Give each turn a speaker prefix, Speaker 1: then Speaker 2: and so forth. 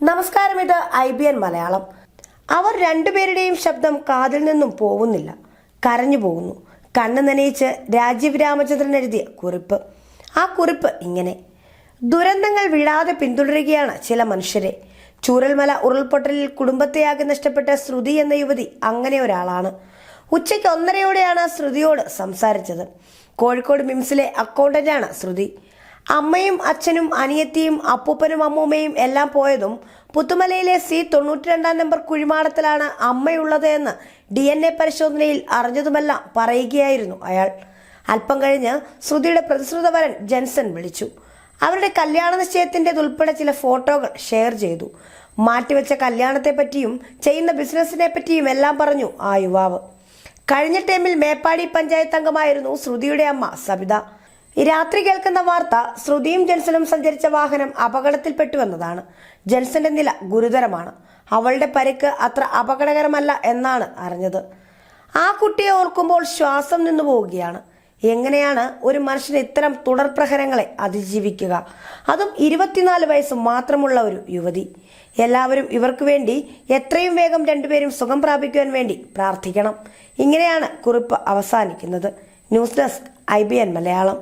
Speaker 1: നമസ്കാരം, ഇത് IBN മലയാളം. അവർ രണ്ടുപേരുടെയും ശബ്ദം കാതിൽ നിന്നും പോകുന്നില്ല, കരഞ്ഞു പോകുന്നു. കണ്ണ് നനയിച്ച് രാജീവ് രാമചന്ദ്രൻ എഴുതിയ കുറിപ്പ്. ആ കുറിപ്പ് ഇങ്ങനെ: ദുരന്തങ്ങൾ വിടാതെ പിന്തുടരുകയാണ് ചില മനുഷ്യരെ. ചൂരൽമല ഉരുൾപൊട്ടലിൽ കുടുംബത്തെയാകെ നഷ്ടപ്പെട്ട ശ്രുതി എന്ന യുവതി അങ്ങനെ ഒരാളാണ്. ഉച്ചയ്ക്ക് 1:30യോടെയാണ് ശ്രുതിയോട് സംസാരിച്ചത്. കോഴിക്കോട് മിംസിലെ അക്കൗണ്ടന്റാണ് ശ്രുതി. അമ്മയും അച്ഛനും അനിയത്തിയും അപ്പൂപ്പനും അമ്മൂമ്മയും എല്ലാം പോയതും പുത്തുമലയിലെ C92 നമ്പർ കുഴിമാടത്തിലാണ് അമ്മയുള്ളത് എന്ന് DNA പരിശോധനയിൽ അറിഞ്ഞതുമെല്ലാം പറയുകയായിരുന്നു അയാൾ. അല്പം കഴിഞ്ഞ് ശ്രുതിയുടെ പ്രതിശ്രുത വരൻ ജെൻസൺ വിളിച്ചു. അവരുടെ കല്യാണ നിശ്ചയത്തിൻ്റെതുൾപ്പെടെ ചില ഫോട്ടോകൾ ഷെയർ ചെയ്തു. മാറ്റിവെച്ച കല്യാണത്തെ പറ്റിയും ചെയ്യുന്ന ബിസിനസിനെ പറ്റിയും എല്ലാം പറഞ്ഞു ആ യുവാവ്. കഴിഞ്ഞ ടൈമിൽ മേപ്പാടി പഞ്ചായത്ത് അംഗമായിരുന്നു ശ്രുതിയുടെ അമ്മ സബിത. രാത്രി കേൾക്കുന്ന വാർത്ത ശ്രുതിയും ജെൻസനും സഞ്ചരിച്ച വാഹനം അപകടത്തിൽപ്പെട്ടുവെന്നതാണ്. ജെൻസന്റെ നില ഗുരുതരമാണ്. അവളുടെ പരിക്ക് അത്ര അപകടകരമല്ല എന്നാണ് അറിഞ്ഞത്. ആ കുട്ടിയെ ഓർക്കുമ്പോൾ ശ്വാസം നിന്നു പോവുകയാണ്. എങ്ങനെയാണ് ഒരു മനുഷ്യന് ഇത്തരം തുടർ പ്രഹരങ്ങളെ അതിജീവിക്കുക? അതും 24 വയസ്സ് മാത്രമുള്ള ഒരു യുവതി. എല്ലാവരും ഇവർക്ക് വേണ്ടി എത്രയും വേഗം രണ്ടുപേരും സുഖം പ്രാപിക്കുവാൻ വേണ്ടി പ്രാർത്ഥിക്കണം. ഇങ്ങനെയാണ് കുറിപ്പ് അവസാനിക്കുന്നത്. News desk IBN Malayalam.